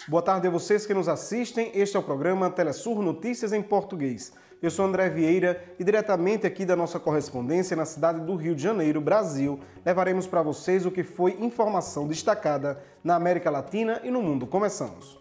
Boa tarde a vocês que nos assistem. Este é o programa Telesur Notícias em Português. Eu sou André Vieira e diretamente aqui da nossa correspondência na cidade do Rio de Janeiro, Brasil, levaremos para vocês o que foi informação destacada na América Latina e no mundo. Começamos.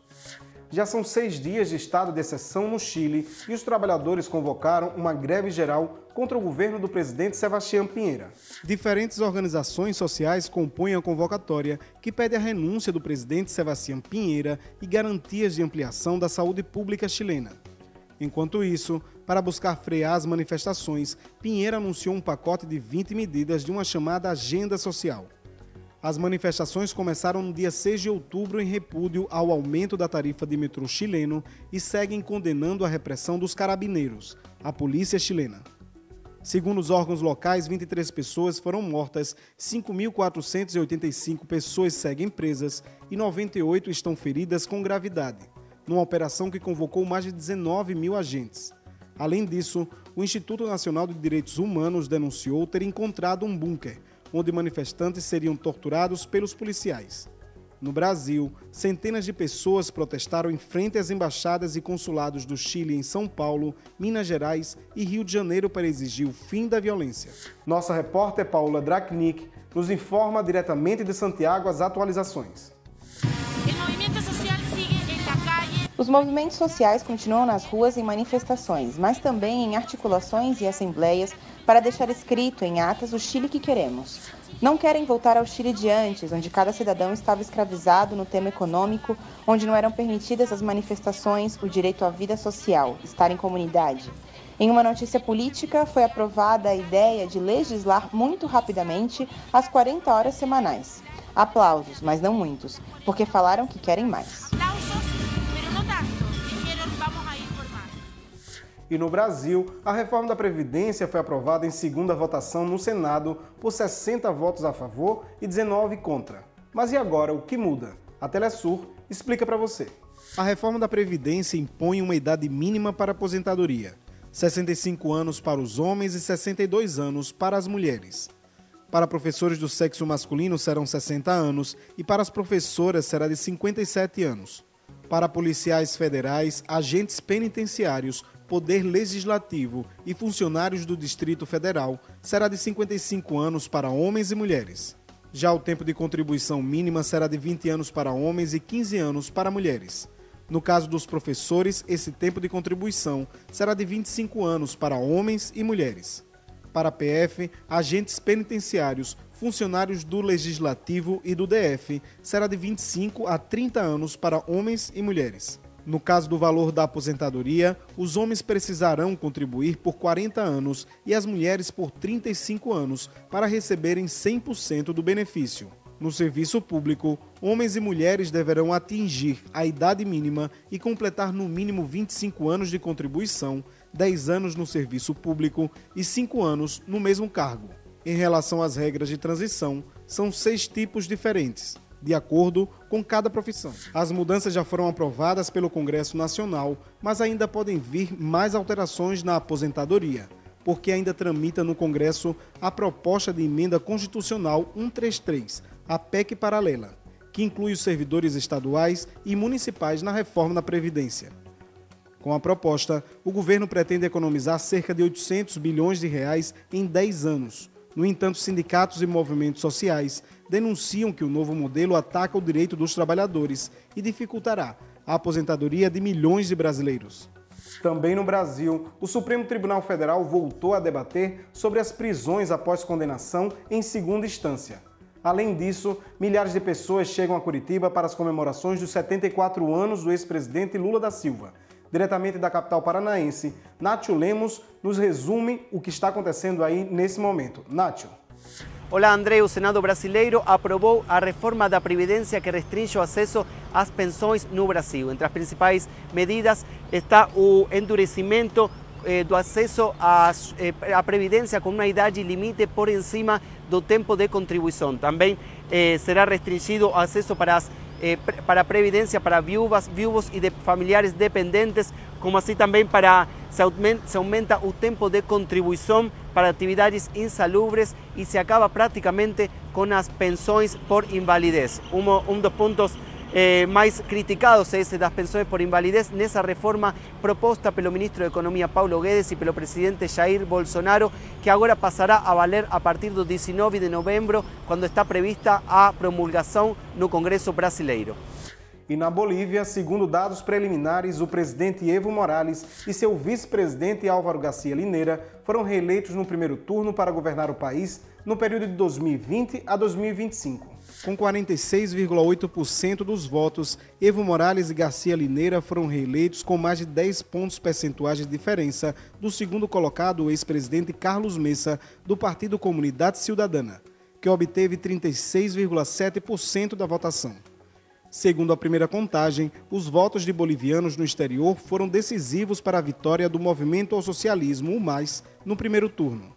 Já são 6 dias de estado de exceção no Chile e os trabalhadores convocaram uma greve geral contra o governo do presidente Sebastián Piñera. Diferentes organizações sociais compõem a convocatória que pede a renúncia do presidente Sebastián Piñera e garantias de ampliação da saúde pública chilena. Enquanto isso, para buscar frear as manifestações, Piñera anunciou um pacote de 20 medidas de uma chamada Agenda Social. As manifestações começaram no dia 6 de outubro em repúdio ao aumento da tarifa de metrô chileno e seguem condenando a repressão dos carabineiros, a polícia chilena. Segundo os órgãos locais, 23 pessoas foram mortas, 5.485 pessoas seguem presas e 98 estão feridas com gravidade, numa operação que convocou mais de 19 mil agentes. Além disso, o Instituto Nacional de Direitos Humanos denunciou ter encontrado um bunker, onde manifestantes seriam torturados pelos policiais. No Brasil, centenas de pessoas protestaram em frente às embaixadas e consulados do Chile em São Paulo, Minas Gerais e Rio de Janeiro para exigir o fim da violência. Nossa repórter Paula Dracnik nos informa diretamente de Santiago as atualizações. Os movimentos sociais continuam nas ruas em manifestações, mas também em articulações e assembleias para deixar escrito em atas o Chile que queremos. Não querem voltar ao Chile de antes, onde cada cidadão estava escravizado no tema econômico, onde não eram permitidas as manifestações, o direito à vida social, estar em comunidade. Em uma notícia política, foi aprovada a ideia de legislar muito rapidamente as 40 horas semanais. Aplausos, mas não muitos, porque falaram que querem mais. E no Brasil, a reforma da Previdência foi aprovada em segunda votação no Senado por 60 votos a favor e 19 contra. Mas e agora, o que muda? A Telesur explica para você. A reforma da Previdência impõe uma idade mínima para a aposentadoria, 65 anos para os homens e 62 anos para as mulheres. Para professores do sexo masculino serão 60 anos e para as professoras será de 57 anos. Para policiais federais, agentes penitenciários, Poder Legislativo e funcionários do Distrito Federal será de 55 anos para homens e mulheres. Já o tempo de contribuição mínima será de 20 anos para homens e 15 anos para mulheres. No caso dos professores, esse tempo de contribuição será de 25 anos para homens e mulheres. Para a PF, agentes penitenciários, funcionários do Legislativo e do DF será de 25 a 30 anos para homens e mulheres. No caso do valor da aposentadoria, os homens precisarão contribuir por 40 anos e as mulheres por 35 anos para receberem 100% do benefício. No serviço público, homens e mulheres deverão atingir a idade mínima e completar no mínimo 25 anos de contribuição, 10 anos no serviço público e 5 anos no mesmo cargo. Em relação às regras de transição, são 6 tipos diferentes, de acordo com cada profissão. As mudanças já foram aprovadas pelo Congresso Nacional, mas ainda podem vir mais alterações na aposentadoria, porque ainda tramita no Congresso a proposta de emenda constitucional 133, a PEC paralela, que inclui os servidores estaduais e municipais na reforma da Previdência. Com a proposta, o governo pretende economizar cerca de 800 bilhões de reais em 10 anos. No entanto, sindicatos e movimentos sociais denunciam que o novo modelo ataca o direito dos trabalhadores e dificultará a aposentadoria de milhões de brasileiros. Também no Brasil, o Supremo Tribunal Federal voltou a debater sobre as prisões após condenação em segunda instância. Além disso, milhares de pessoas chegam a Curitiba para as comemorações dos 74 anos do ex-presidente Lula da Silva. Diretamente da capital paranaense, Nátio Lemos nos resume o que está acontecendo aí nesse momento. Nátio. Olá, André. O Senado brasileiro aprovou a reforma da Previdência que restringe o acesso às pensões no Brasil. Entre as principais medidas está o endurecimento do acesso à Previdência com uma idade limite por encima do tempo de contribuição. Também será restringido o acesso para a Previdência para viúvas, viúvos e familiares dependentes, como assim também se aumenta o tempo de contribuição para atividades insalubres e se acaba praticamente com as pensões por invalidez. Um dos pontos mais criticados esse das pensões por invalidez nessa reforma proposta pelo ministro da Economia Paulo Guedes e pelo presidente Jair Bolsonaro, que agora passará a valer a partir do 19 de novembro, quando está prevista a promulgação no Congresso brasileiro. E na Bolívia, segundo dados preliminares, o presidente Evo Morales e seu vice-presidente Álvaro Garcia Linera foram reeleitos no primeiro turno para governar o país no período de 2020 a 2025. Com 46,8% dos votos, Evo Morales e Garcia Linera foram reeleitos com mais de 10 pontos percentuais de diferença do segundo colocado, o ex-presidente Carlos Mesa, do Partido Comunidade Cidadana, que obteve 36,7% da votação. Segundo a primeira contagem, os votos de bolivianos no exterior foram decisivos para a vitória do Movimento ao Socialismo, o MAS, no primeiro turno.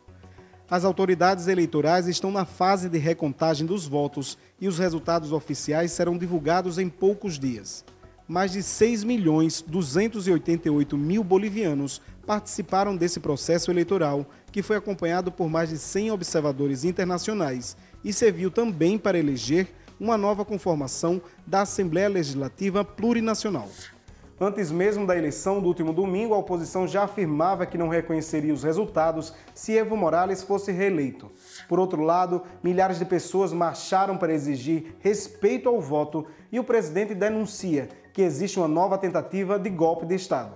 As autoridades eleitorais estão na fase de recontagem dos votos e os resultados oficiais serão divulgados em poucos dias. Mais de 6.288.000 bolivianos participaram desse processo eleitoral, que foi acompanhado por mais de 100 observadores internacionais e serviu também para eleger uma nova conformação da Assembleia Legislativa Plurinacional. Antes mesmo da eleição do último domingo, a oposição já afirmava que não reconheceria os resultados se Evo Morales fosse reeleito. Por outro lado, milhares de pessoas marcharam para exigir respeito ao voto e o presidente denuncia que existe uma nova tentativa de golpe de Estado.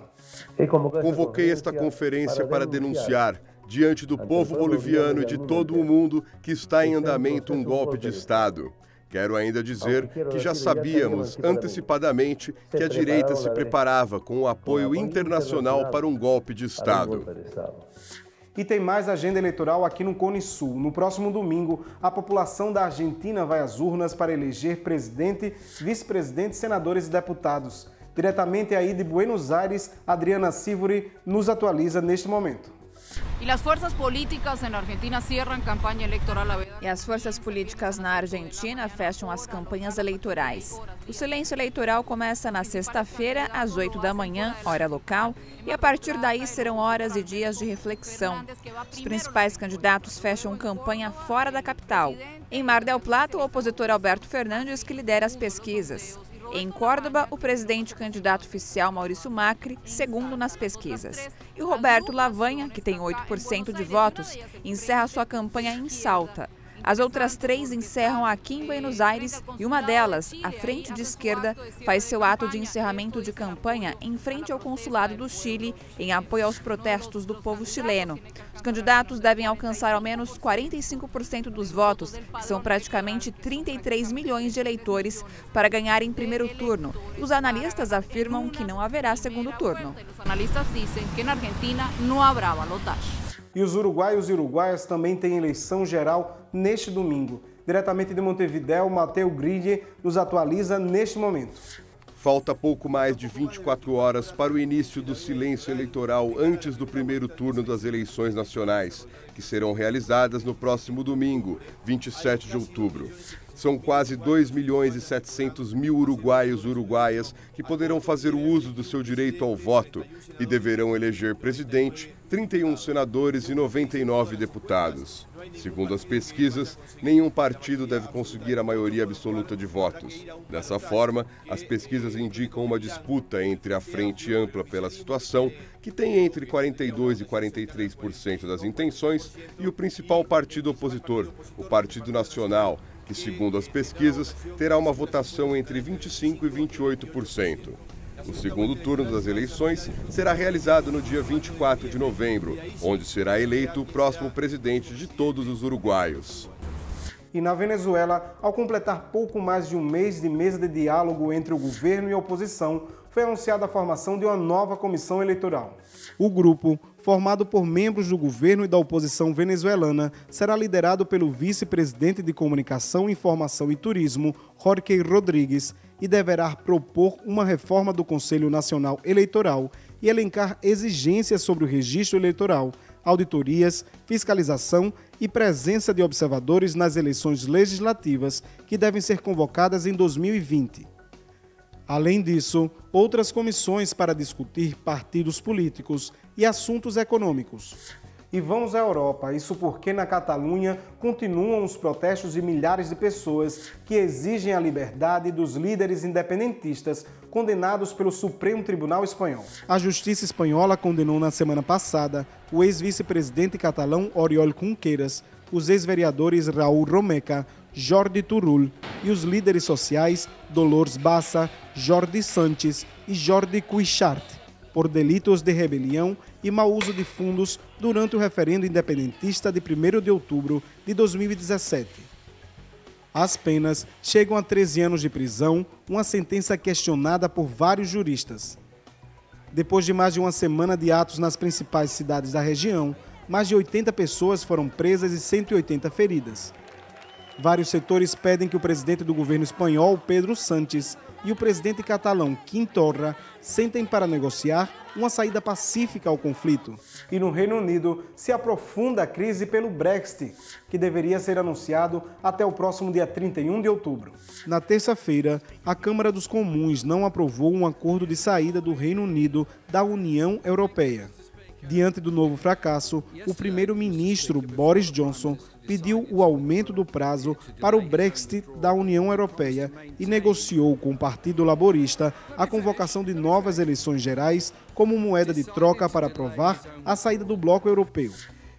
Convoquei esta conferência para denunciar, diante do povo boliviano e de todo o mundo, que está em andamento um golpe de Estado. Quero ainda dizer que já sabíamos antecipadamente que a direita se preparava com o apoio internacional para um golpe de Estado. E tem mais agenda eleitoral aqui no Cone Sul. No próximo domingo, a população da Argentina vai às urnas para eleger presidente, vice-presidente, senadores e deputados. Diretamente aí de Buenos Aires, Adriana Sivori nos atualiza neste momento. E as forças políticas na Argentina cierram campanha eleitoral. E as forças políticas na Argentina fecham as campanhas eleitorais. O silêncio eleitoral começa na sexta-feira, às 8 da manhã, hora local, e a partir daí serão horas e dias de reflexão. Os principais candidatos fecham campanha fora da capital. Em Mar del Plata, o opositor Alberto Fernandes que lidera as pesquisas. Em Córdoba, o presidente candidato oficial Maurício Macri, segundo nas pesquisas. E o Roberto Lavagna, que tem 8% de votos, encerra sua campanha em Salta. As outras três encerram aqui em Buenos Aires e uma delas, a Frente de Esquerda, faz seu ato de encerramento de campanha em frente ao consulado do Chile, em apoio aos protestos do povo chileno. Os candidatos devem alcançar ao menos 45% dos votos, que são praticamente 33 milhões de eleitores, para ganhar em primeiro turno. Os analistas afirmam que não haverá segundo turno. Os analistas dizem que na Argentina não haverá balotagem. E os uruguaios e uruguaias também têm eleição geral neste domingo. Diretamente de Montevidéu, Mateu Gride nos atualiza neste momento. Falta pouco mais de 24 horas para o início do silêncio eleitoral antes do primeiro turno das eleições nacionais, que serão realizadas no próximo domingo, 27 de outubro. São quase 2.700.000 uruguaios e uruguaias que poderão fazer o uso do seu direito ao voto e deverão eleger presidente, 31 senadores e 99 deputados. Segundo as pesquisas, nenhum partido deve conseguir a maioria absoluta de votos. Dessa forma, as pesquisas indicam uma disputa entre a Frente Ampla pela Situação, que tem entre 42% e 43% das intenções, e o principal partido opositor, o Partido Nacional, que, segundo as pesquisas, terá uma votação entre 25% e 28%. O segundo turno das eleições será realizado no dia 24 de novembro, onde será eleito o próximo presidente de todos os uruguaios. E na Venezuela, ao completar pouco mais de um mês de mesa de diálogo entre o governo e a oposição, foi anunciada a formação de uma nova comissão eleitoral. O grupo, formado por membros do governo e da oposição venezuelana, será liderado pelo vice-presidente de Comunicação, Informação e Turismo, Jorge Rodrigues, e deverá propor uma reforma do Conselho Nacional Eleitoral e elencar exigências sobre o registro eleitoral, auditorias, fiscalização e presença de observadores nas eleições legislativas que devem ser convocadas em 2020. Além disso, outras comissões para discutir partidos políticos e assuntos econômicos. E vamos à Europa, isso porque na Catalunha continuam os protestos de milhares de pessoas que exigem a liberdade dos líderes independentistas condenados pelo Supremo Tribunal Espanhol. A justiça espanhola condenou na semana passada o ex-vice-presidente catalão Oriol Junqueras, os ex-vereadores Raúl Romeca, Jordi Turull e os líderes sociais Dolors Bassa, Jordi Sánchez e Jordi Cuixart, por delitos de rebelião e mau uso de fundos durante o referendo independentista de 1º de outubro de 2017. As penas chegam a 13 anos de prisão, uma sentença questionada por vários juristas. Depois de mais de uma semana de atos nas principais cidades da região, mais de 80 pessoas foram presas e 180 feridas. Vários setores pedem que o presidente do governo espanhol, Pedro Sánchez, e o presidente catalão, Quim Torra, sentem para negociar uma saída pacífica ao conflito. E no Reino Unido se aprofunda a crise pelo Brexit, que deveria ser anunciado até o próximo dia 31 de outubro. Na terça-feira, a Câmara dos Comuns não aprovou um acordo de saída do Reino Unido da União Europeia. Diante do novo fracasso, o primeiro-ministro Boris Johnson pediu o aumento do prazo para o Brexit da União Europeia e negociou com o Partido Laborista a convocação de novas eleições gerais como moeda de troca para aprovar a saída do bloco europeu.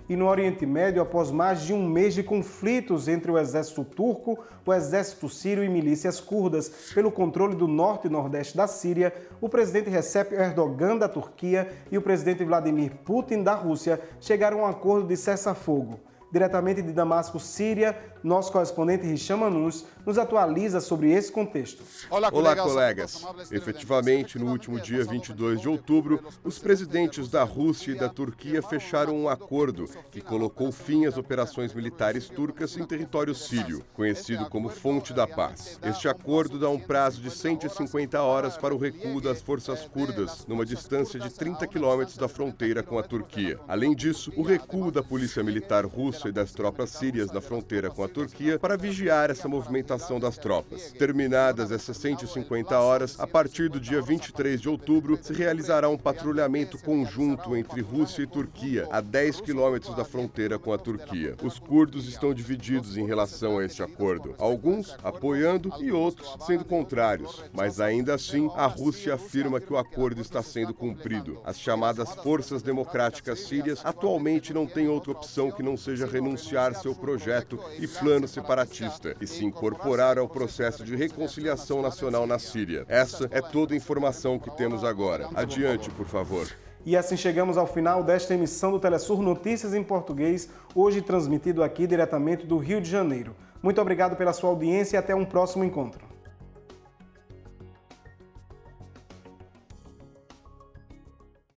E no Oriente Médio, após mais de um mês de conflitos entre o exército turco, o exército sírio e milícias curdas pelo controle do norte e nordeste da Síria, o presidente Recep Erdogan da Turquia e o presidente Vladimir Putin da Rússia chegaram a um acordo de cessar-fogo. Diretamente de Damasco, Síria, nosso correspondente Hisham Anus nos atualiza sobre esse contexto. Olá, colegas. Efetivamente, no último dia 22 de outubro, os presidentes da Rússia e da Turquia fecharam um acordo que colocou fim às operações militares turcas em território sírio, conhecido como Fonte da Paz. Este acordo dá um prazo de 150 horas para o recuo das forças curdas, numa distância de 30 quilômetros da fronteira com a Turquia. Além disso, o recuo da polícia militar russa e das tropas sírias na fronteira com a Turquia para vigiar essa movimentação das tropas. Terminadas essas 150 horas, a partir do dia 23 de outubro, se realizará um patrulhamento conjunto entre Rússia e Turquia, a 10 quilômetros da fronteira com a Turquia. Os curdos estão divididos em relação a este acordo, alguns apoiando e outros sendo contrários, mas ainda assim a Rússia afirma que o acordo está sendo cumprido. As chamadas Forças Democráticas Sírias atualmente não têm outra opção que não seja renunciar seu projeto e plano separatista e se incorporar ao processo de reconciliação nacional na Síria. Essa é toda a informação que temos agora. Adiante, por favor. E assim chegamos ao final desta emissão do Telesur Notícias em Português, hoje transmitido aqui diretamente do Rio de Janeiro. Muito obrigado pela sua audiência e até um próximo encontro.